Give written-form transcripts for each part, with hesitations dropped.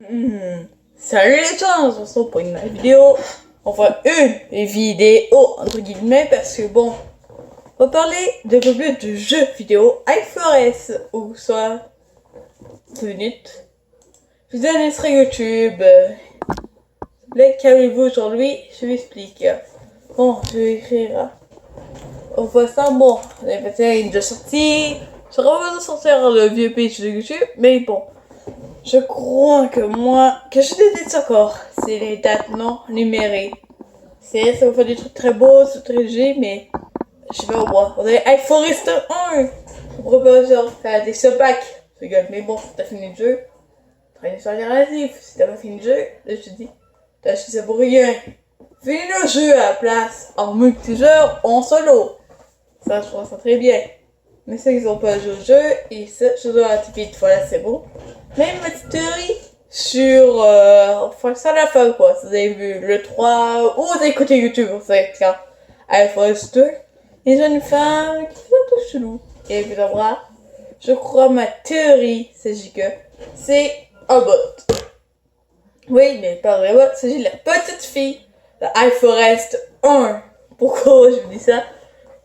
Salut les gens, on se retrouve pour une nouvelle vidéo. Enfin une vidéo entre guillemets parce que bon, on va parler de peu de jeux vidéo iForest ou soit 2 minutes. Je vous donne sur YouTube. Qu'avez-vous aujourd'hui? Je vous explique. Bon, je vais écrire. On voit ça, bon, on est peut-être déjà sorti. J'aurais pas besoin de sortir le vieux pitch de YouTube, mais bon. Je crois que je déteste encore, c'est les dates non numérées. Ça vous fait des trucs très beaux, c'est très léger, mais je sais pas moi. On dirait iForest 1. On pourrait pas faire des sub-packs. Mais bon, t'as fini le jeu. T'as une histoire narrative. Si t'as pas fini le jeu, là je te dis, t'as acheté ça pour rien. Finis le jeu à la place, en multijoueur, en solo. Ça, je trouve ça très bien. Mais ceux qui n'ont pas joué au jeu, et ça, je dois activer voilà, c'est bon. Même ma petite théorie sur. Enfin, ça la fin quoi. Si vous avez vu le 3 ou vous avez écouté YouTube, vous savez que iForest 2, il y a une femme qui fait un peu chelou. Et puis là, je crois ma théorie, c'est que c'est un bot. Oui, mais pas vrai bot, il s'agit de la petite fille de iForest 1. Pourquoi je vous dis ça?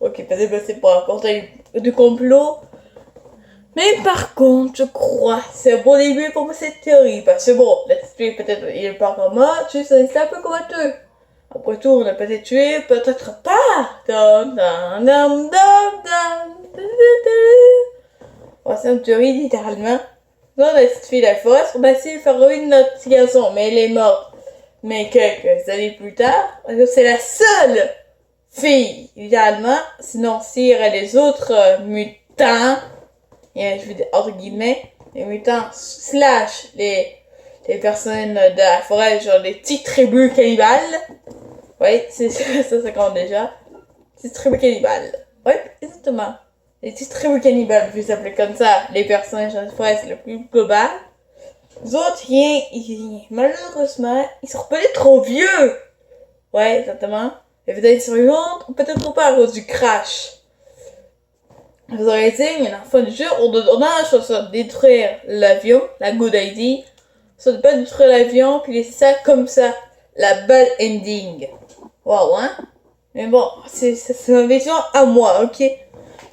Ok, peut-être que c'est pour raconter du complot. Mais par contre, je crois, c'est un bon début pour cette théorie. Parce que bon, la tuer peut-être, il est pas comme moi, tu sais, c'est un peu comme un deux. Après tout, on a peut-être tué, peut-être pas. Bon, c'est une théorie, littéralement. Dans la petite fille de la forêt, on a essayé de faire ruiner notre petit garçon, mais elle est morte. Mais quelques années plus tard, c'est la seule fille, littéralement. Sinon, s'il y aurait les autres mutants, et je veux dire, entre guillemets, les mutants slash les personnes de la forêt, genre les petites tribus cannibales. Oui, c'est ça compte déjà. Petites tribus cannibales. Oui, exactement. Les petites tribus cannibales, je vais s'appeler comme ça. Les personnages de la forêt, c'est le plus global. Les autres, malheureusement, ils sont peut-être trop vieux. Ouais, exactement. Les vidéos survivantes, peut-être pas à cause du crash. Vous aurez été, mais la fin du jeu, on a la chance de détruire l'avion, la good idea. Soit de pas détruire l'avion, puis laisser ça comme ça. La bad ending. Wow, hein? Mais bon, c'est ma vision à moi, ok?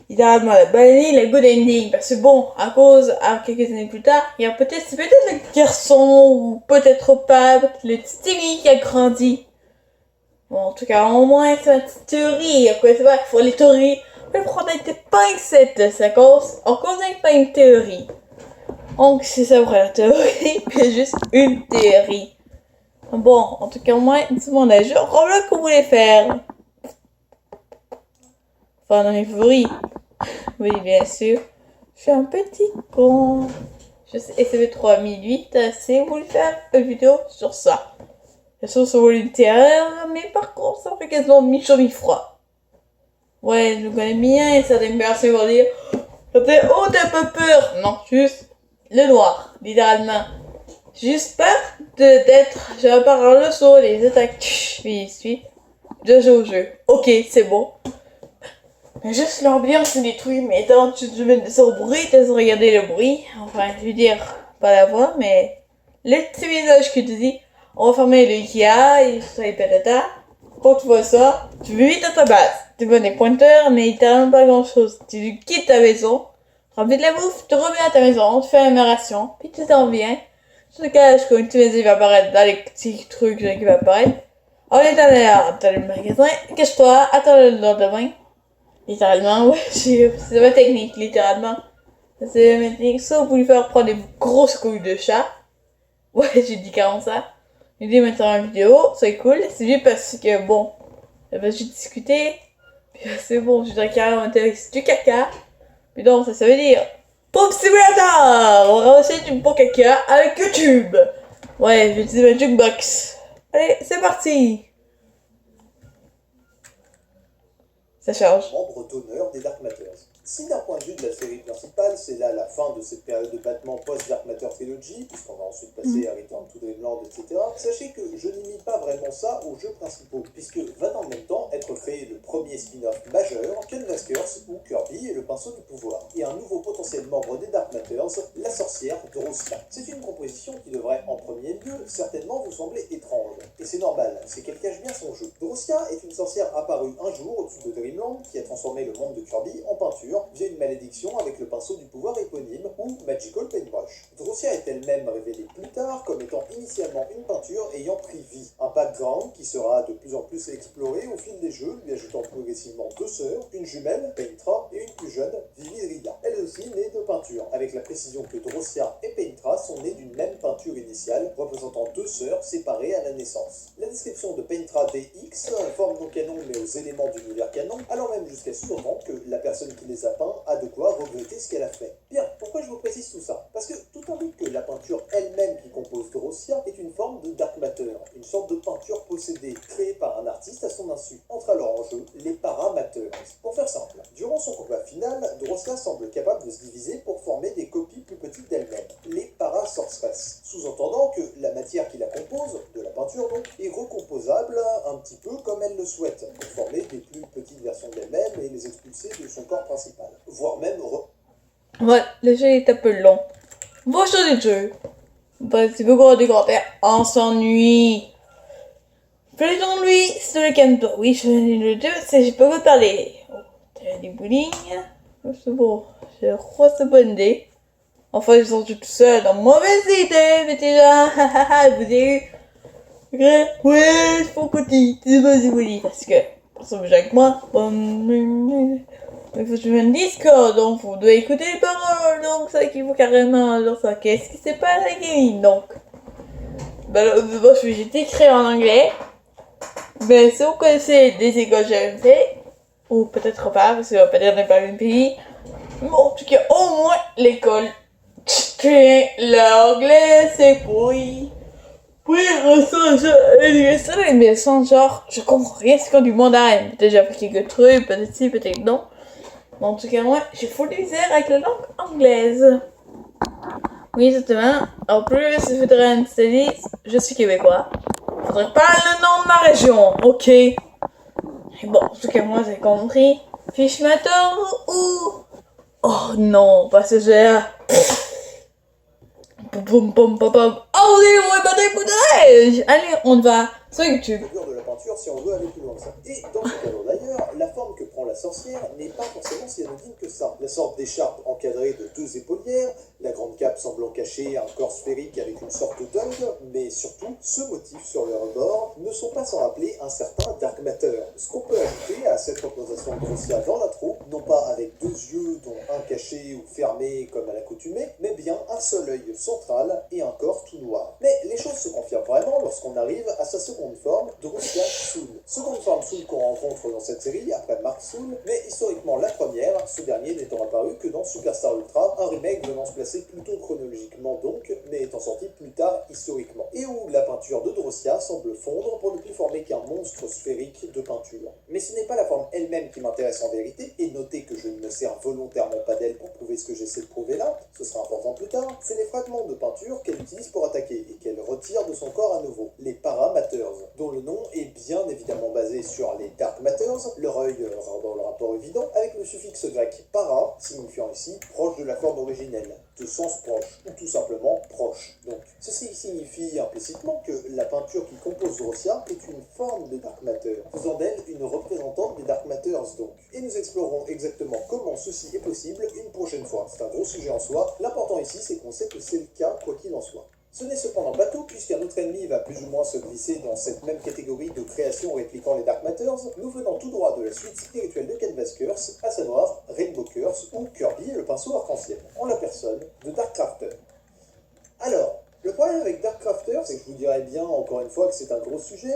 Littéralement, la bad ending, la good ending. Parce que bon, à cause, à quelques années plus tard, il y a c'est peut-être le garçon, ou peut-être pas, le petit Timmy qui a grandi. Bon, en tout cas, au moins, c'est ma petite théorie. Après, c'est vrai qu'il faut les théories. Mais prendre des pincettes, ça cause. On connaît pas une théorie. Donc, c'est ça, vrai, la théorie. C'est juste une théorie. Bon, en tout cas, au moins, dis-moi un jeu. Roblox qu'on voulait faire. Enfin, dans mes favoris. Oui, bien sûr. Je suis un petit con. Je sais, SCV3008, c'est voulu faire une vidéo sur ça. Bien sûr, sur Volume Terreur, mais par contre, ça fait quasiment mi-chaud, mi-froid. Ouais, je le connais bien et certaines personnes vont dire oh, t'as pas peur. Non, juste le noir, littéralement. Juste peur d'être, j'ai par le saut, les attaques, suis, de jouer au jeu. Ok, c'est bon. Mais juste l'ambiance est détruite, mais attends, tu te mets au bruit, tu as regardé le bruit. Enfin, je veux dire, pas la voix, mais le petit visage qui te dit, on va fermer le Ikea, et ça et patata. Quand tu vois ça, tu veux vite à ta base. Tu vois des pointeurs, mais il t'arrive pas grand chose. Tu quittes ta maison, remplis de la bouffe, tu reviens à ta maison, tu fais la ration, puis tu t'en viens. Tu te caches quand tu les va apparaître dans les petits trucs qui vont apparaître. On est dans le magasin, cache-toi, attends le lendemain. Littéralement, ouais, c'est ma technique, littéralement. C'est ma technique, soit vous lui faire prendre des grosses couilles de chat. Ouais, j'ai dit carrément ça. J'ai dit maintenant en vidéo, c'est cool. C'est juste parce que bon, j'ai discuté. Puis c'est bon, je dirais carrément c'est du caca. Puis donc, ça veut dire Pop Simulator! On va aussi du bon caca avec YouTube. Ouais, j'ai utilisé ma jukebox. Allez, c'est parti! Ça charge. Membre d'honneur des Dark Matters. Si d'un point de vue de la série principale, c'est là la fin de cette période de battement post-Dark Matter Trilogy, puisqu'on va ensuite passer à Return to Dreamland, etc., sachez que je n'imite pas vraiment ça aux jeux principaux, puisque va dans le même temps être créé le premier spin-off majeur, Canvaskers ou Kirby et le pinceau du pouvoir, et un nouveau potentiel membre des Dark Matters, la sorcière Drossia. C'est une composition qui devrait en premier lieu certainement vous sembler étrange, et c'est normal, c'est qu'elle cache bien son jeu. Drossia est une sorcière apparue un jour au-dessus de Dreamland qui a transformé le monde de Kirby en peinture via une malédiction avec le pinceau du pouvoir éponyme ou Magical Paintbrush. Drossia est elle-même révélée plus tard comme étant initialement une peinture ayant pris vie, un background qui sera de plus en plus exploré au fil des jeux, lui ajoutant progressivement deux sœurs, une jumelle, Paintra, et une plus jeune, Viviria. Elle aussi née de peinture, avec la précision que Drossia et Paintra sont nées d'une même peinture initiale, représentant deux sœurs séparées à la naissance. La description de Paintra DX, forme non canon mais aux éléments d'univers canon, allant même jusqu'à sous-entendre que la personne qui les a peints a de quoi regretter ce qu'elle a fait. Bien, pourquoi je vous précise tout ça? Parce que tout indique que la peinture elle-même qui compose Drossia est une forme de dark matter, une sorte de peinture possédée, créée par un artiste à son insu. Entre alors en jeu les paramatters. Pour faire simple, durant son combat final, Drossia semble capable de se diviser pour former des copies plus petites d'elle-même, les parasorceresses, sous-entendant que la matière qui la compose, de la peinture donc, est recomposable un petit peu comme elle le souhaite, pour former des plus petites versions d'elle-même et les expulser de son corps principal, voire même Ouais, le jeu est un peu long. Bon, je de jeu. C'est beaucoup de grand-père. On s'ennuie. Faisons lui, c'est le week-end. Oui, je le jeu, c'est j'ai pas beaucoup parlé. Oh, t'as du bowling. C'est bon. Je crois que c'est bonne idée. Enfin, ils sont tout seuls dans mauvaise idée, mais déjà, vous avez eu. Ouais, je faut côté. C'est pas du bowling parce que, personne joue avec moi. Il faut jouer un Discord, donc vous devez écouter les paroles, donc ça qu'il faut carrément genre ça. Qu'est-ce qui se passe à la gaming, donc j'ai écrit en anglais, mais si vous connaissez des écoles GMC, ou peut-être pas, parce que peut-être n'est pas le même pays, mais en tout cas, au moins l'école, l'anglais c'est pourri. Oui, mais sans genre, je comprends rien, c'est comme du mandarin. Peut-être j'ai appris quelques trucs, peut-être si, peut-être non. Mais en tout cas, moi, j'ai full misère avec la langue anglaise. Oui, exactement. En plus, il faudrait installer, je suis québécois. Faudrait pas le nom de ma région, ok? Et bon, en tout cas, moi, j'ai compris. Fishmatter ou... Oh non, parce que j'ai... Oh, allez, on va sur YouTube. de la peinture si on veut aller plus loin que ça. Et dans ce cadre d'ailleurs, la forme que prend la sorcière n'est pas forcément si anodine que ça. La sorte d'écharpe encadrée de deux épaulières, la grande cape semblant cacher un corps sphérique avec une sorte d'œil, mais surtout, ce motif sur le rebord ne sont pas sans rappeler un certain Dark Matter. Ce qu'on peut ajouter à cette représentation de Drossia dans la troupe, non pas avec deux yeux dont un caché ou fermé comme à l'accoutumée, mais bien un seul œil central et un corps tout noir. Mais les choses se confirment vraiment lorsqu'on arrive à sa seconde forme, Drossia Soul. Seconde forme Soul qu'on rencontre dans cette série après Mark Soul, mais historiquement la première, ce dernier n'étant apparu que dans Superstar Ultra, un remake venant se placer plutôt chronologiquement donc, mais étant sorti plus tard historiquement, et où la peinture de Drossia semble fondre pour ne plus former qu'un monstre sphérique de peinture. Mais ce n'est pas la forme elle-même qui m'intéresse en vérité, et notez que je ne me sers volontairement pas d'elle pour prouver ce que j'essaie de prouver là, ce sera important plus tard, c'est les fragments de peinture qu'elle utilise pour attaquer, et qu'elle retire de son corps à nouveau, les Paramatters, dont le nom est bien évidemment basé sur les Dark Matters, leur œil rendant le rapport évident, avec le suffixe grec para, signifiant ici proche de la forme originelle, de sens proche, ou tout simplement proche. Donc, ceci signifie implicitement que la peinture qui compose Drossia est une forme de Dark Matter, faisant d'elle une représentante des Dark Matters donc. Et nous explorerons exactement comment ceci est possible une prochaine fois. C'est un gros sujet en soi, l'important ici c'est qu'on sait que c'est le cas quoi qu'il en soit. Ce n'est cependant pas tout, puisqu'un autre ennemi va plus ou moins se glisser dans cette même catégorie de création répliquant les Dark Matters, nous venant tout droit de la suite spirituelle de Canvaskers, à savoir Rainbow Curse ou Kirby et le pinceau arc-en-ciel, en la personne de Dark Crafter. Alors, le problème avec Dark Crafter, c'est que je vous dirais bien, encore une fois, que c'est un gros sujet,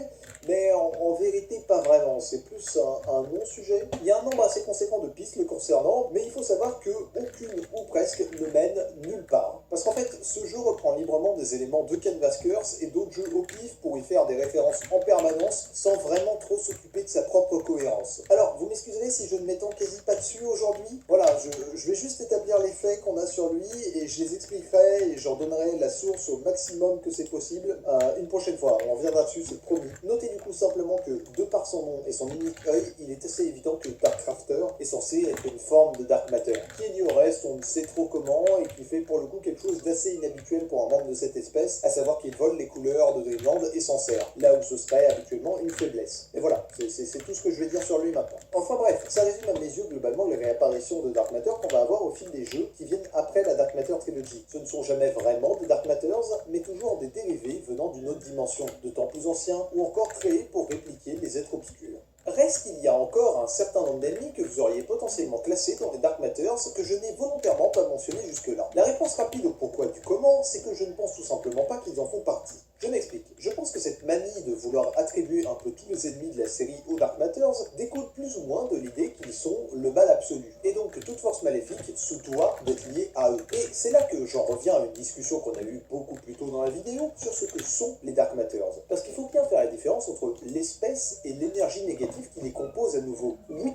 mais en vérité, pas vraiment. C'est plus un non-sujet. Il y a un nombre assez conséquent de pistes le concernant, mais il faut savoir que aucune ou presque ne mène nulle part. Parce qu'en fait, ce jeu reprend librement des éléments de Canvas Curse et d'autres jeux au pif pour y faire des références en permanence sans vraiment trop s'occuper de sa propre cohérence. Alors, vous m'excuserez si je ne m'étends quasi pas dessus aujourd'hui. Voilà, je vais juste établir les faits qu'on a sur lui et je les expliquerai et j'en donnerai la source au maximum que c'est possible une prochaine fois. On reviendra dessus, c'est promis. Notez du coup simplement que, de par son nom et son unique œil, il est assez évident que Darkrafter est censé être une forme de Dark Matter. Qui est lié au reste, on ne sait trop comment, et qui fait pour le coup quelque chose d'assez inhabituel pour un membre de cette espèce, à savoir qu'il vole les couleurs de Dreamland et s'en sert, là où ce serait habituellement une faiblesse. Et voilà, c'est tout ce que je vais dire sur lui maintenant. Enfin bref, ça résume à mes yeux globalement les réapparitions de Dark Matter qu'on va avoir au fil des jeux qui viennent après la Dark Matter Trilogy. Ce ne sont jamais vraiment des Dark Matters, mais toujours des dérivés venant d'une autre dimension, de temps plus anciens, ou encore créés pour répliquer les êtres obscurs. Reste qu'il y a encore un certain nombre d'ennemis que vous auriez potentiellement classés dans les Dark Matters que je n'ai volontairement pas mentionné jusque-là. La réponse rapide au pourquoi du comment, c'est que je ne pense tout simplement pas qu'ils en font partie. Je m'explique. Je pense que cette manie de vouloir attribuer un peu tous les ennemis de la série aux Dark Matters découle plus ou moins de l'idée qu'ils sont le mal absolu, et donc que toute force maléfique se doit d'être liée à eux. Et c'est là que j'en reviens à une discussion qu'on a eue beaucoup plus tôt dans la vidéo sur ce que sont les Dark Matters. Parce qu'il faut bien faire la différence entre l'espèce et l'énergie négative qui les compose à nouveau. Oui.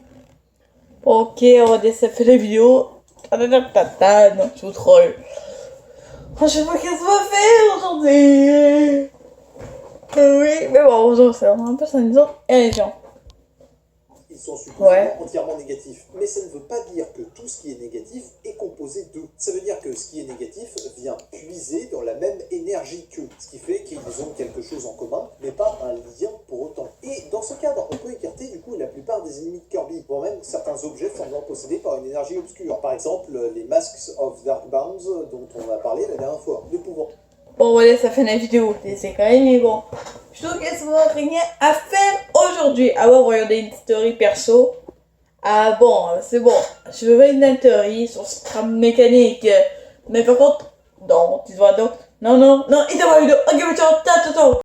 Ok, on va laisser faire la vidéo. Non, je vous troll. Franchement, qu'est-ce qu'on va faire aujourd'hui? Oui, mais bon, aujourd'hui, c'est un peu syndicant et les gens. Ils sont supposément entièrement négatifs. Mais ça ne veut pas dire que tout ce qui est négatif est composé d'eux. Ça veut dire que ce qui est négatif vient puiser dans la même énergie qu'eux. Ce qui fait qu'ils ont quelque chose en commun, mais pas un lien pour autant. Et dans ce cadre, on peut écarter du coup la plupart des ennemis de Kirby, voire même certains objets semblant possédés par une énergie obscure. Par exemple, les Masks of Darkbound dont on a parlé la dernière fois. Ne pouvant. Bon, voilà, ça fait la vidéo. C'est quand même, mais bon. Je trouve qu'il n'y a rien à faire aujourd'hui. Ah ouais, regarder une story perso. Ah bon, c'est bon. Je veux une story sur ce tram mécanique. Mais par contre, non, tu vois donc. Non, il te voit vidéo. Ok, ciao, ciao.